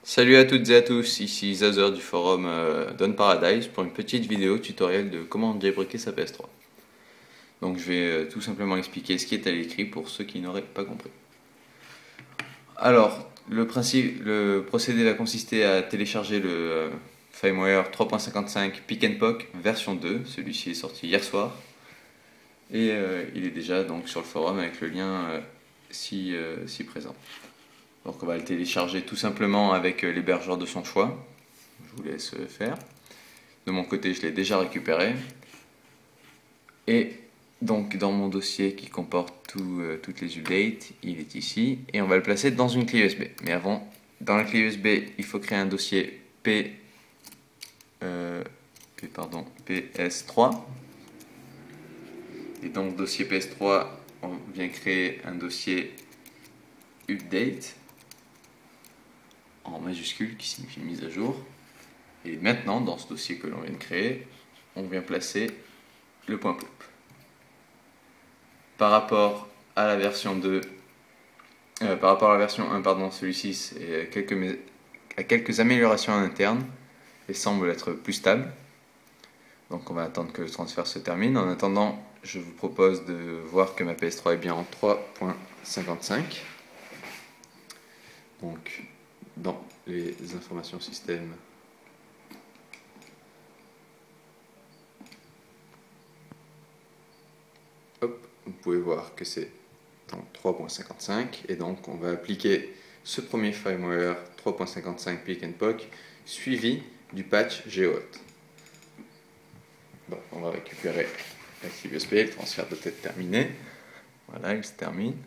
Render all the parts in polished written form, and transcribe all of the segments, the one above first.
Salut à toutes et à tous, ici Zazer du forum Don Paradise pour une petite vidéo tutoriel de comment jailbreaker sa PS3. Donc je vais tout simplement expliquer ce qui est à l'écrit pour ceux qui n'auraient pas compris. Alors, le procédé va consister à télécharger le firmware 3.55 Pick and Pock version 2, celui-ci est sorti hier soir. Et il est déjà donc sur le forum avec le lien si présent. Donc on va le télécharger tout simplement avec l'hébergeur de son choix. Je vous laisse faire. De mon côté, je l'ai déjà récupéré. Et donc dans mon dossier qui comporte toutes les updates, il est ici. Et on va le placer dans une clé USB. Mais avant, dans la clé USB, il faut créer un dossier PS3. Et dans le dossier PS3, on vient créer un dossier update en majuscule qui signifie mise à jour. Et maintenant, dans ce dossier que l'on vient de créer, on vient placer le point pop. Par rapport à la version 2, par rapport à la version 1, pardon, celui-ci a quelques améliorations en interne et semble être plus stable. Donc on va attendre que le transfert se termine. En attendant, je vous propose de voir que ma PS3 est bien en 3.55. Donc dans les informations système, hop, vous pouvez voir que c'est en 3.55 et donc on va appliquer ce premier firmware 3.55 Pick and Pock suivi du patch GeoHot. Bon, on va récupérer la clé USB, le transfert doit être terminé. Voilà, il se termine.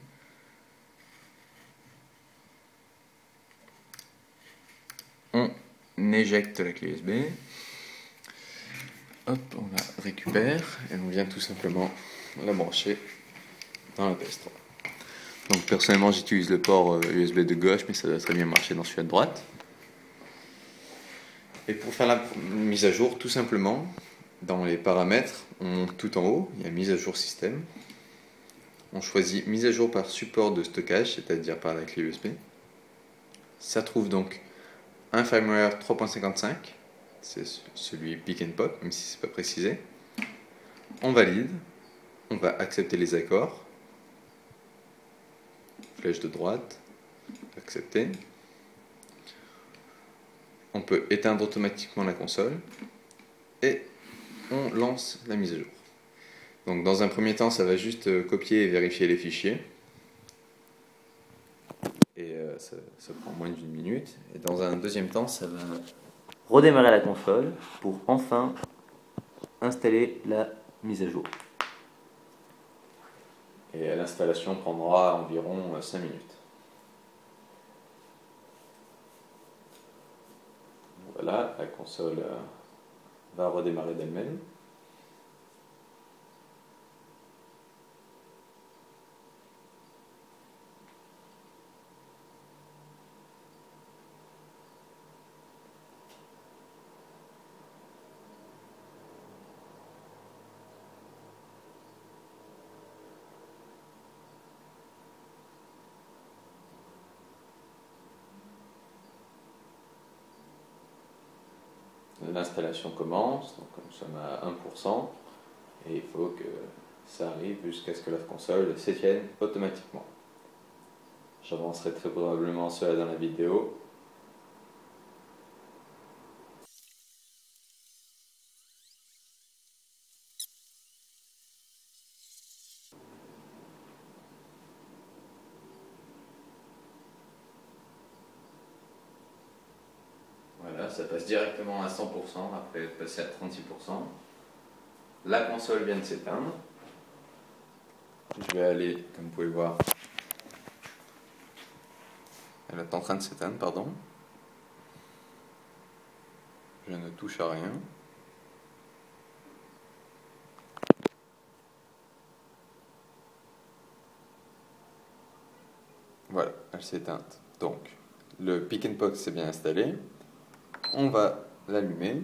On éjecte la clé USB. Hop, on la récupère et on vient tout simplement la brancher dans la PS3. Donc personnellement j'utilise le port USB de gauche, mais ça doit très bien marcher dans celui de droite. Et pour faire la mise à jour, tout simplement, dans les paramètres, on monte tout en haut, il y a mise à jour système. On choisit mise à jour par support de stockage, c'est-à-dire par la clé USB. Ça trouve donc un firmware 3.55, c'est celui Pick and Pock, même si c'est pas précisé. On valide, on va accepter les accords. Flèche de droite, accepter. On peut éteindre automatiquement la console et on lance la mise à jour. Donc dans un premier temps, ça va juste copier et vérifier les fichiers. Et ça prend moins d'une minute. Et dans un deuxième temps, ça va redémarrer la console pour enfin installer la mise à jour. Et l'installation prendra environ 5 minutes. Voilà, la console va redémarrer d'elle-même. L'installation commence, donc nous sommes à 1%, et il faut que ça arrive jusqu'à ce que la console s'éteigne automatiquement. J'avancerai très probablement cela dans la vidéo. Voilà, ça passe directement à 100% après être passé à 36%. La console vient de s'éteindre. Je vais aller, comme vous pouvez voir, elle est en train de s'éteindre, pardon. Je ne touche à rien. Voilà, elle s'est éteinte. Donc, le Pick and Pock s'est bien installé. On va l'allumer.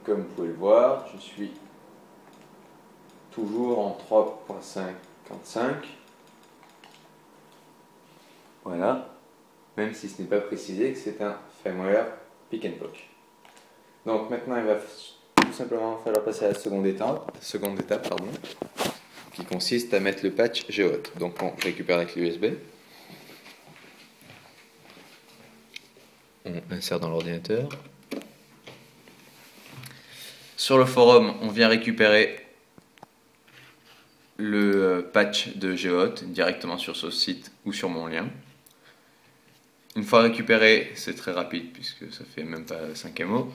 comme vous pouvez le voir, je suis toujours en 3.55. Voilà, même si ce n'est pas précisé que c'est un firmware Pick and Pock. Donc maintenant il va tout simplement falloir passer à la seconde étape, qui consiste à mettre le patch Geohot. Donc on récupère la clé USB, on insère dans l'ordinateur. Sur le forum, on vient récupérer le patch de Geohot directement sur ce site ou sur mon lien. Une fois récupéré, c'est très rapide puisque ça fait même pas 5 MO.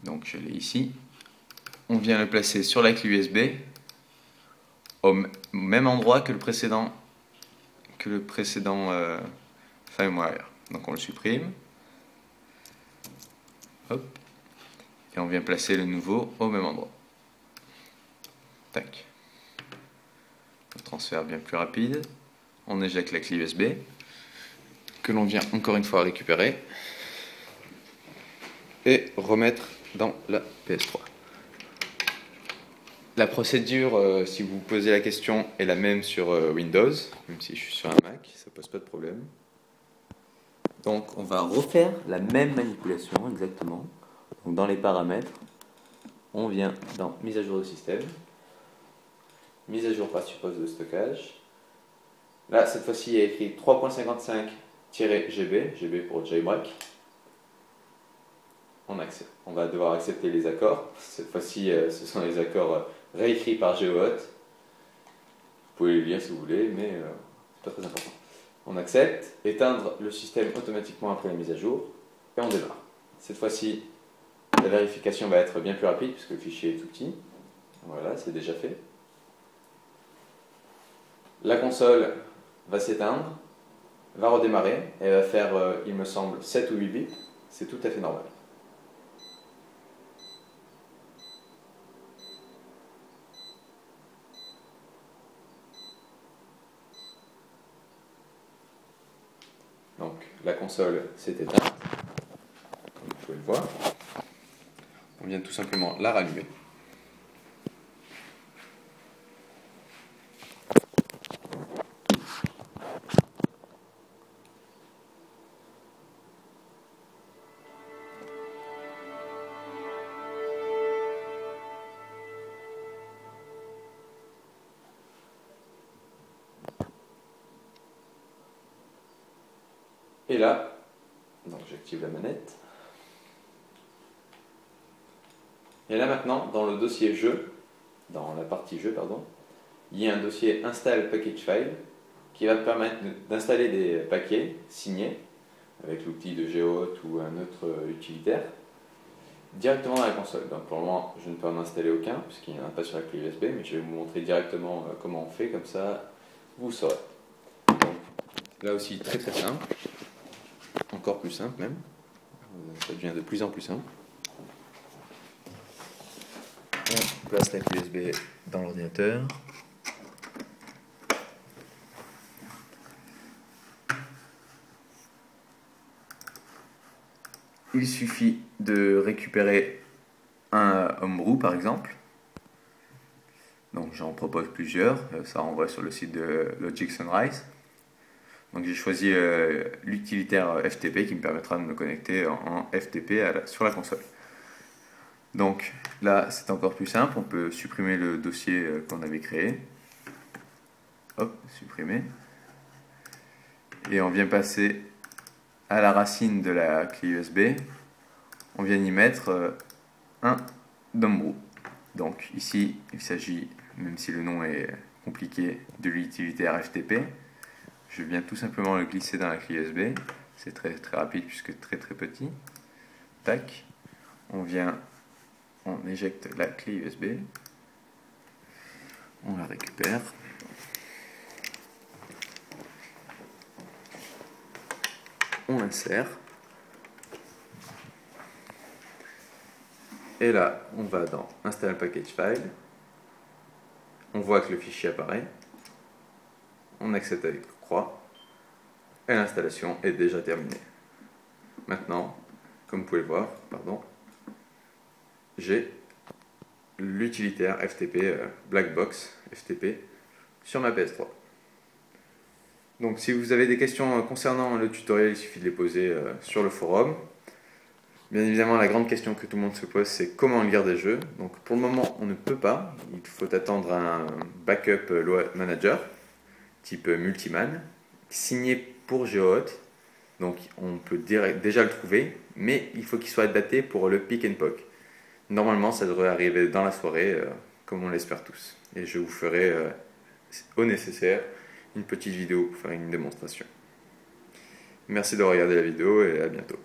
Donc je l'ai ici. On vient le placer sur la clé USB au même endroit que le précédent firmware. Donc on le supprime. Hop. Et on vient placer le nouveau au même endroit. Tac. Le transfert bien plus rapide. On éjecte la clé USB que l'on vient encore une fois récupérer et remettre dans la PS3. La procédure, si vous vous posez la question, est la même sur Windows, même si je suis sur un Mac, ça pose pas de problème. Donc on va refaire la même manipulation exactement. Donc dans les paramètres, on vient dans mise à jour de système, mise à jour par suppose de stockage. Là, cette fois-ci, il y a écrit 3.55-GB, GB pour jailbreak. On va devoir accepter les accords. Cette fois-ci, ce sont les accords réécrits par Geohot. Vous pouvez les lire si vous voulez, mais c'est pas très important. On accepte, éteindre le système automatiquement après la mise à jour, et on démarre. Cette fois-ci, la vérification va être bien plus rapide puisque le fichier est tout petit. Voilà, c'est déjà fait. La console va s'éteindre, va redémarrer, et va faire, il me semble, 7 ou 8 bits. C'est tout à fait normal. Donc la console s'est éteinte, comme vous pouvez le voir. On vient tout simplement la rallumer. Et là, donc j'active la manette. Et là maintenant, dans le dossier jeu, dans la partie jeu, pardon, il y a un dossier Install Package File qui va permettre d'installer des paquets signés avec l'outil de Geohot ou un autre utilitaire directement dans la console. Donc pour le moment, je ne peux en installer aucun puisqu'il n'y en a pas sur la clé USB, mais je vais vous montrer directement comment on fait, comme ça vous saurez. Donc, là aussi, très très simple. Encore plus simple même, ça devient de plus en plus simple. On place la clé USB dans l'ordinateur. Il suffit de récupérer un homebrew par exemple. Donc j'en propose plusieurs, ça renvoie sur le site de Logic Sunrise. Donc j'ai choisi l'utilitaire FTP qui me permettra de me connecter en FTP sur la console. Donc là c'est encore plus simple, on peut supprimer le dossier qu'on avait créé. Hop, supprimer. Et on vient passer à la racine de la clé USB. On vient y mettre un homebrew. Donc ici il s'agit, même si le nom est compliqué, de l'utilitaire FTP. Je viens tout simplement le glisser dans la clé USB. C'est très très rapide puisque très très petit. Tac. On éjecte la clé USB. On la récupère. On l'insère. Et là, on va dans Install Package File. On voit que le fichier apparaît. On accepte avec croix. Et l'installation est déjà terminée. Maintenant, comme vous pouvez le voir, pardon, j'ai l'utilitaire FTP Blackbox FTP sur ma PS3. Donc si vous avez des questions concernant le tutoriel, il suffit de les poser sur le forum. Bien évidemment, la grande question que tout le monde se pose, c'est comment lire des jeux. Donc pour le moment, on ne peut pas. Il faut attendre un backup load manager, type Multiman, signé pour GeoHot. Donc on peut déjà le trouver, mais il faut qu'il soit daté pour le Pick and Pock. Normalement, ça devrait arriver dans la soirée, comme on l'espère tous. Et je vous ferai au nécessaire une petite vidéo pour faire une démonstration. Merci de regarder la vidéo et à bientôt.